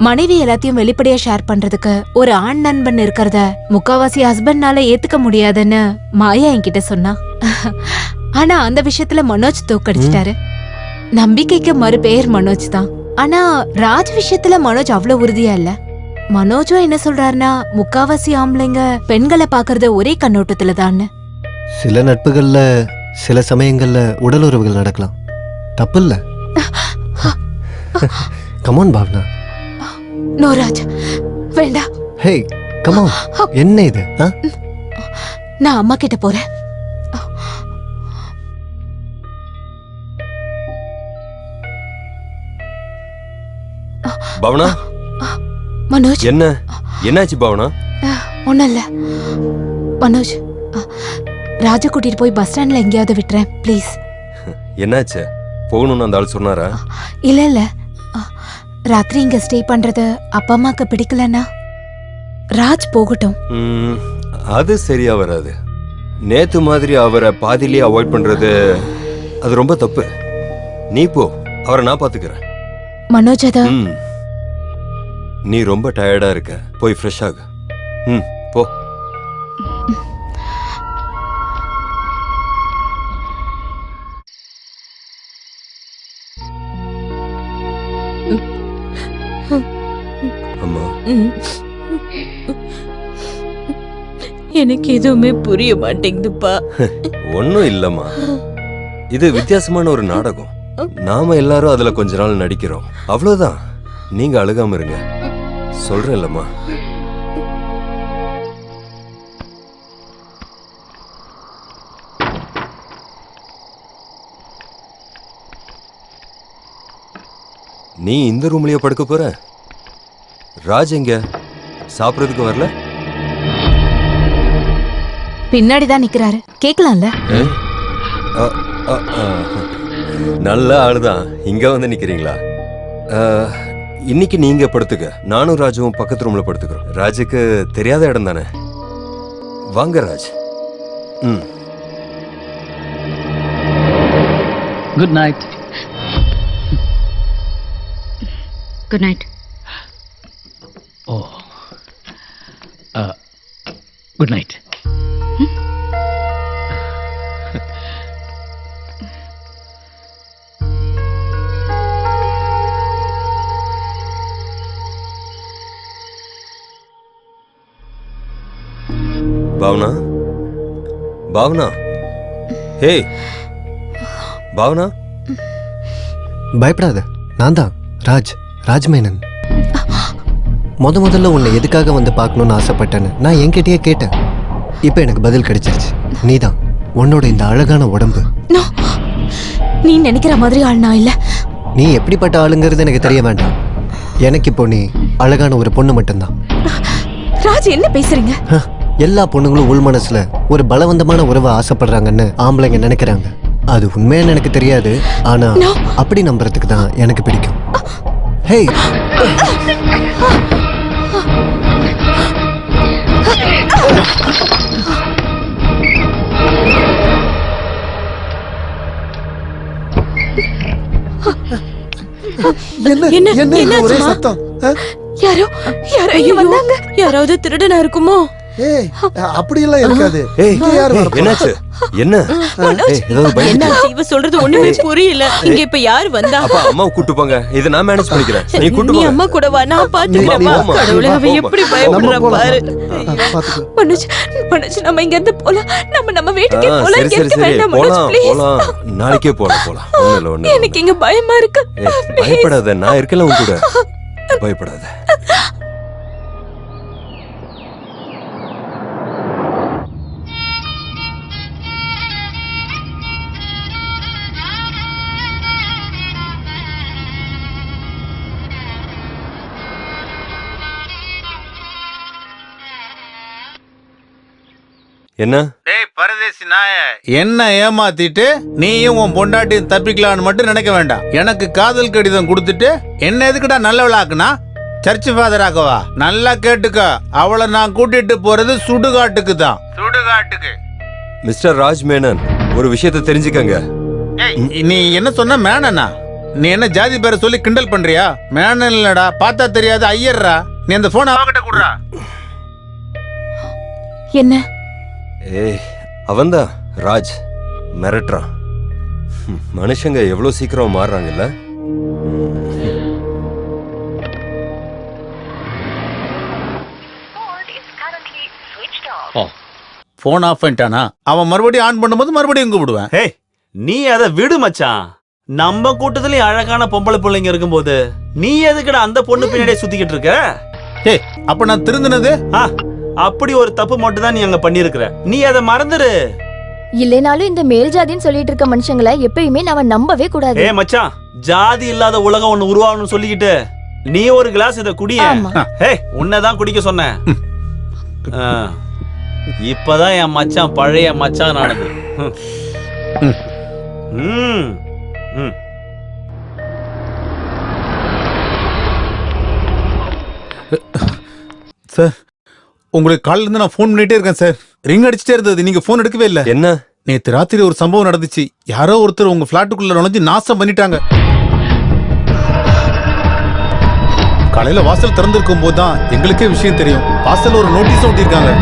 மனைவி எல்லாத்தையும் வெளிப்படையா ஷேர் பண்றதுக்கு ஒரு ஆண் நண்பன் இருக்கிறத முக்காவாசி ஹஸ்பண்ட்னால ஏத்துக்க முடியாதுன்னு மாயா என்கிட்ட சொன்னா. ஆனா அந்த விஷயத்துல மனோஜ் தோக்கடிச்சிட்டாரு. நம்பிக்கைக்கு மறு பெயர் மனோஜ் தான். ஆனா ராஜ் விஷயத்துல மனோஜ் அவ்வளவு உறுதியா இல்ல. மனோஜும் என்ன சொல்றாருன்னா, முக்காவாசி ஆம்பளைங்க பெண்களை பாக்குறது ஒரே கண்ணோட்டத்துல தான். சில நட்புகள்ல சில சமயங்கள்ல உடல் உறவுகள் நடக்கலாம், தப்பு இல்ல. கமான் பாவனா. நோ ராஜ், வேண்டாம். ஹே கமான், என்ன இது? நான் அம்மா கிட்ட போறேன். பாவனா. மனோஜ். என்னாச்சு பாவனா? ஒண்ணும் இல்ல மனோஜ், ராஜா கூட்டிட்டு போய் பஸ் ஸ்டாண்ட்ல எங்கேயாவது விட்டுறேன் ப்ளீஸ். என்னாச்சு? போகணும்னு அந்த ஆள் சொன்னாரா? இல்ல ராத்திரி இங்க ஸ்டே பண்றது அப்பா அம்மாக்கு பிடிக்கலன்னா ராஜ் போகட்டும். அது சரியா வராது. நேத்து மாதிரி அவரை பாதியிலேயே அவாய்ட் பண்றது அது ரொம்ப தப்பு. நீ போ, அவரை நான் பாத்துக்கிறேன். மனோஜ் அத நீ ரொம்ப டயர்டா இருக்க, போய் ஃப்ரெஷ் ஆகு. போ. அம்மா, எனக்கு எதுவுமே புரிய மாட்டேங்குதுப்பா. ஒன்னும் இல்லம்மா, இது வித்தியாசமான ஒரு நாடகம். நாம எல்லாரும் அதுல கொஞ்ச நாள் நடிக்கிறோம், அவ்வளவுதான். நீங்க அழுகாம இருங்க, சொல்றேன்லம்மா. நீ இந்த ரூம்லயே படுக்க போற? ராஜ் எங்க? சாப்பிடுறதுக்கு வரல? பின்னாடிதான் நிக்கிறாரு, கேக்கலாம்ல? நல்ல ஆளுதான். இங்க வந்து நிக்கிறீங்களா? இன்னைக்கு நீங்க படுத்துக்க, நானும் ராஜுவும் பக்கத்து ரூம்ல படுத்துக்கிறோம். ராஜுக்கு தெரியாத இடம் தானே. வாங்க Raj. Good night. Good night. Oh, good night. Bhavana, Bhavana, hey Bhavana. பயப்படாத, நான் தான் ராஜ்மேனன். முதல்ல உன்னை எதுக்காக வந்து பார்க்கணும்னு ஆசைப்பட்டேன்னு நான் என்கிட்டயே கேட்டேன். இப்போ எனக்கு பதில் கிடைச்சிருச்சு. நீதான். உன்னோட இந்த அழகான உடம்பு. நீ நினைக்கிற மாதிரி ஆள் நான் இல்ல. நீ எப்படிப்பட்ட ஆளுங்கிறது எனக்கு தெரிய வேண்டாம். எனக்கு இப்போ நீ அழகான ஒரு பொண்ணு மட்டும்தான். ராஜ், என்ன பேசுறீங்க? எல்லா பொண்ணுங்களும் உள் மனசுல ஒரு பலவந்தமான உறவை ஆசைப்படுறாங்கன்னு ஆம்பளைங்க நினைக்கிறாங்க. அது உண்மைன்னு எனக்கு தெரியாது, ஆனா அப்படி நம்புறதுக்கு தான் எனக்கு பிடிக்கும். ஹே, என்ன ஒரே சத்தம்? யாரோ இங்க வந்தாங்க. யாராவது திருடனா இருக்குமோ? ஏய், அப்படி எல்லாம் இருக்காது. என்னாச்சு? என்ன இவ சொல்றது ஒண்ணுமே புரியல. இங்க இப்ப யாரு வந்தா? அப்பா அம்மா கூட்டு போங்க, இத நான் மேனேஜ் பண்ணிக்கிறேன். நீ கூட்டு நீ போங்க. அம்மா கூட வா, நான் பாத்துக்கிறேன். கடவுளே, அவ எப்படி பயப்படுறா பாரு. மனோஜ், நம்ம இங்க இருந்து போலாம். நம்ம வீட்டுக்கு போலாம். சரி சரி சரி, போலாம். நாளைக்கே போலாம். ஒண்ணு இல்ல, ஒண்ணு. எனக்கு இங்க பயமா இருக்கு. பயப்படாத, நான் இருக்கல உன் கூட. பயப்படாத. என்ன? டேய் பரதேசி நாய, என்ன ஏமாத்திட்டு நீயும் உன் பொண்டாட்டியும் தப்பிக்கலான்னு மட்டும் நினைக்க வேண்டாம். எனக்கு காதல் கடிதம் கொடுத்துட்டு என்ன எதுக்குடா நல்லவளாக்குனா? Search father ஆக்கவா? நல்லா கேட்டுக்க, அவளை நான் கூட்டிட்டு போறது சுடுகாட்டுக்கு தான். சுடுகாட்டுக்கு. மிஸ்டர் ராஜ் மேனன், ஒரு விஷயத்தை தெரிஞ்சுக்கங்க. நீ என்ன சொன்ன? மேனனா? நீ என்ன ஜாதி பேரை சொல்லி கிண்டல் பண்றியா? மேனன் இல்லடா, பார்த்தா தெரியாது ஐயர்ரா. நீ அந்த போன் அவகிட்ட குடுறா. என்ன? ஏய், அவன்தான் ராஜ் மிரட்டுறான். மனுஷங்க எவ்வளவு சீக்கிரம் மாறுறாங்கல்ல. போன் ஆஃப் பண்ணிட்டானா? அவன் மறுபடியும் ஆன் பண்ணும்போது மறுபடியும் கூப்பிடுவேன். ஹே, நீ அதை விடு மச்சான். நம்ம கூட்டத்திலயும் அழகான பொம்பளை பிள்ளைங்க இருக்கும்போது நீ எதுக்குடா அந்த பொண்ணு பின்னாடியே சுத்திக்கிட்டு இருக்க? ஹே, அப்ப நான் திருந்தினது? அப்படி ஒரு தப்பு மட்டும் தான் நீ அங்க பண்ணிருக்கிற. நீ அதை மறந்துரு. இல்லைனாலும் இந்த மேல் ஜாதின்னு சொல்லிட்டு இருக்க மனுஷங்களை எப்பயுமே நாம நம்பவே கூடாது. ஏ மச்சான், ஜாதி இல்லாத உலகம் ஒண்ணு உருவாகணும்னு சொல்லிக்கிட்டு நீ ஒரு கிளாஸ் இத குடிய. ஹே, உன்னதான் குடிக்க சொன்னேன். இப்பதான் என் மச்சான் பழைய மச்சான் ஆனது. சார், உங்களுக்கு காலையில இருந்து நான் ஃபோன் பண்ணிட்டே இருக்கேன் சார். ரிங் அடிச்சுட்டே இருந்தது, நீங்க ஃபோன் எடுக்கவே இல்ல. என்ன? நேத்து ராத்திரி ஒரு சம்பவம் நடந்துச்சு. யாரோ ஒருத்தர் உங்க பிளாட்டுக்குள்ள நுழைஞ்சு நாசம் பண்ணிட்டாங்க. காலையில வாசல் திறந்திருக்கும் போதுதான் எங்களுக்கே விஷயம் தெரியும். வாசல்ல ஒரு நோட்டீஸ் ஒட்டியிருக்காங்க.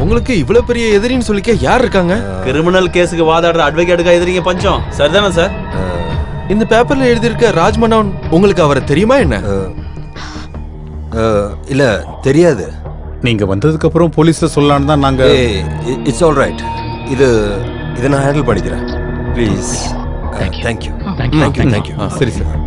உங்களுக்கு இவ்வளவு பெரிய எதிரின்னு சொல்லிக்க யார் இருக்காங்க? கிரிமினல் கேஸுக்கு வாதாடுற அட்வொகேட்டுக்கா எதிரிங்க பஞ்சம். சரிதானே சார்? இந்த பேப்பர்ல எழுதியிருக்க ராஜ்மனோன் உங்களுக்கு அவரை தெரியுமா என்ன? இல்ல, தெரியாது. நீங்க வந்ததுக்கு அப்புறம் போலீஸ்ல சொல்லலாம்னு தான் நாங்க. It's all right. இதை நான் ஹேண்டில் பண்ணிக்கிறேன். ப்ளீஸ். தேங்க்யூ. தேங்க்யூ. சரி சார்.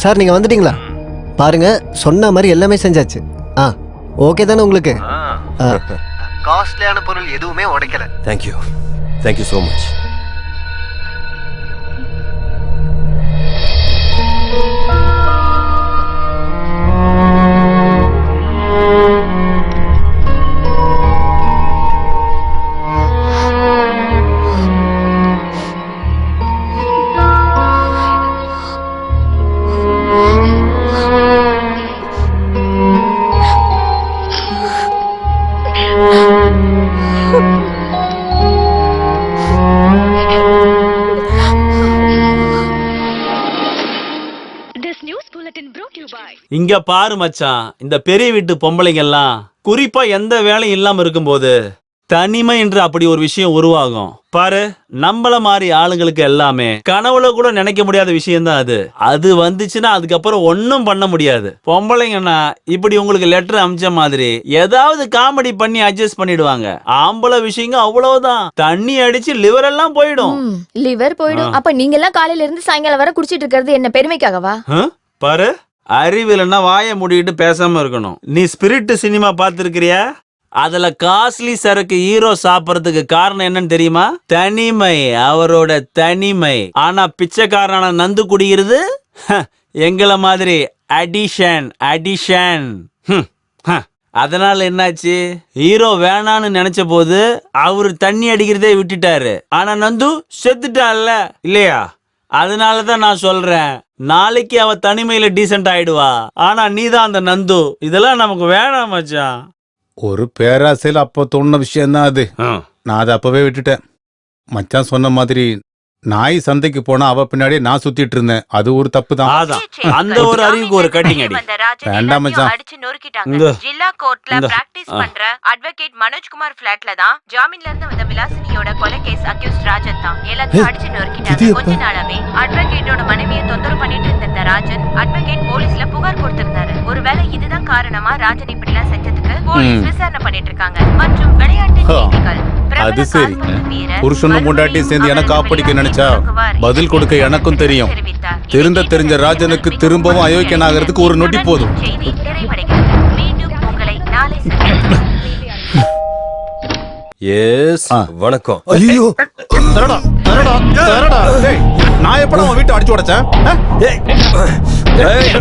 சார் நீங்க வந்துட்டீங்களா? பாருங்க, சொன்ன மாதிரி எல்லாமே செஞ்சாச்சு. ஓகே தானே உங்களுக்கு? காஸ்ட்லியான பொருள் எதுவுமே உடைக்கல. Thank you so much. இங்க பாரு மச்சான், இந்த பெரிய வீட்டு பொம்பளைங்க எல்லாம் குறிப்பா எந்த வேலையும் இல்லாம இருக்கும்போது தனிமை என்று அப்படி ஒரு விஷயம் உருவாகும் பாரு. நம்மள மாதிரி ஆளுங்களுக்கு எல்லாமே கனவுல கூட நினைக்க முடியாத விஷயம் தான் அது. அது வந்துச்சுன்னா அதுக்கப்புறம் ஒன்னும் பண்ண முடியாது. பொம்பளைங்கன்னா இப்படி உங்களுக்கு லெட்டர் அமிச்ச மாதிரி ஏதாவது காமெடி பண்ணி அட்ஜஸ்ட் பண்ணிடுவாங்க. ஆம்பளை விஷயங்க அவ்வளவுதான், தண்ணி அடிச்சு லிவர் எல்லாம் போயிடும். லிவர் போயிடும். அப்ப நீங்க எல்லாம் காலையில இருந்து சாயங்காலம் வரை குடிச்சிட்டு இருக்கிறது என்ன பெருமைக்காகவா? பாரு, அறிவில்னா வாயை மூடிட்டு பேசாம இருக்கணும். நீ ஸ்பிரிட் சினிமா பார்த்திருக்கிறியா? அதுல காஸ்ட்லி சரக்கு ஹீரோ சாப்பிடறதுக்கு காரணம் என்னன்னு தெரியுமா? தனிமை, அவரோட தனிமை. ஆனா பிச்சைக்காரனான நந்து குடிக்கிறது எங்களை மாதிரி அடிஷன். அதனால என்னாச்சு? ஹீரோ வேணான்னு நினைச்ச போது அவரு தண்ணி அடிக்கிறதே விட்டுட்டாரு. ஆனா நந்து செத்துட்டான்ல, இல்லையா? அதனாலதான் நான் சொல்றேன், நாளைக்கு அவ தனிமையில டீசென்ட் ஆயிடுவா. ஆனா நீதான் அந்த நந்து. இதெல்லாம் நமக்கு வேணாம் மச்சான். ஒரு பேராசையில் அப்போ தோணுன விஷயம்தான் அது. நான் அதை அப்பவே விட்டுட்டேன். மச்சான் சொன்ன மாதிரி நாய் சந்தைக்கு போனா அவ பின்னாடியே நான் சுத்திட்டு இருந்தேன். அது ஒரு தப்பு தான். அந்த ஒரு அறிவுக்கு ஒரு கட்டிங் அடி. வேண்டாம் மச்சான். ஜில்லா கோர்ட்ல பிராக்டிஸ் பண்ற அட்வொகேட் மனோஜ்குமார் ஃபிளாட்ல தான் ஜாமீன்ல இருந்து வந்த விலாசினியோட கொலை கேஸ் அக்யூஸ்ட் ராஜன் தான் எல்லாத்தையும் அடிச்சு நொறுக்கிட்டாங்க. கொஞ்ச நாளாவே அட்வொகேட்டோட மனைவியை தொந்தரவு பண்ணிட்டு இருந்த ராஜன் அட்வொகேட் போலீஸ்ல புகார் கொடுத்திருந்தாரு. ஒருவேளை இதுதான் காரணமா ராஜன் இப்படி எல்லாம் செஞ்சதுக்கு போலீஸ் விசாரணை பண்ணிட்டு இருக்காங்க. மற்றும் விளையாட்டு செய்திகள். அது சரி, புருஷனும் பொண்டாட்டி சேர்ந்து எனக்கு ஆப்படிக்க நினைச்சா பதில் கொடுக்க எனக்கும் தெரியும். திருந்த தெரிஞ்ச ராஜனுக்கு திரும்பவும் அயோக்கியனாகிறதுக்கு ஒரு நொடி போதும். செய்தி நிறைவடைகிறது. மீண்டும் உங்களை நாளை எஸ் வணக்கம். ஐயோ தரடா தரடா தரடா. டேய் நான் எப்படா உன் வீட்டை அடிச்சு உடைச்சேன்? ஏய்,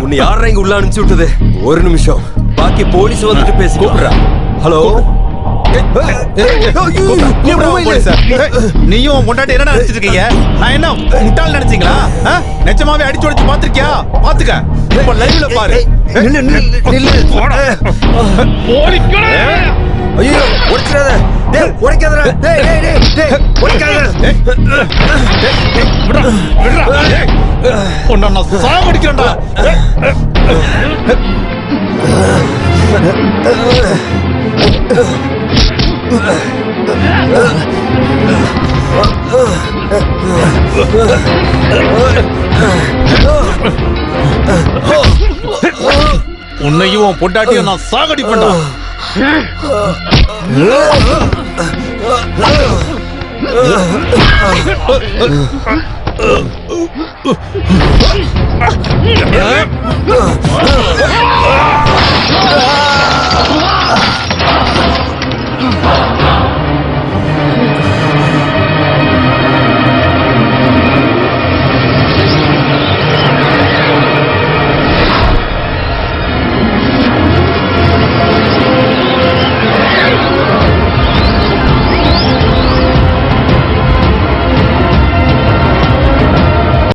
உன்னை யாரா இங்க உள்ள அனுப்பிச்சு விட்டது? ஒரு நிமிஷம், பாக்கி போலீஸ் வந்துட்டு பேசி கூப்பிடுறா. ஹலோ, நீயும் உன் பொண்டாட்டி என்ன நினைச்சிட்டு இருக்கீங்க? நான் என்ன முட்டாள் நினைச்சீங்களா? நிஜமாவே அடிச்சு உடைச்சு பாத்திருக்கியா? பாத்துக்க, இப்ப லைவ்ல பாரு. ஐயோ உடைச்சிடாத, டேய் உடைக்காதடா, டேய் டேய் டேய் டேய் உடைக்காத. உன்னை நான் சாவடிக்கிறேன்டா. உன்னையும் உன் பொண்டாட்டியும் நான் சாகடிப்பேன்டா.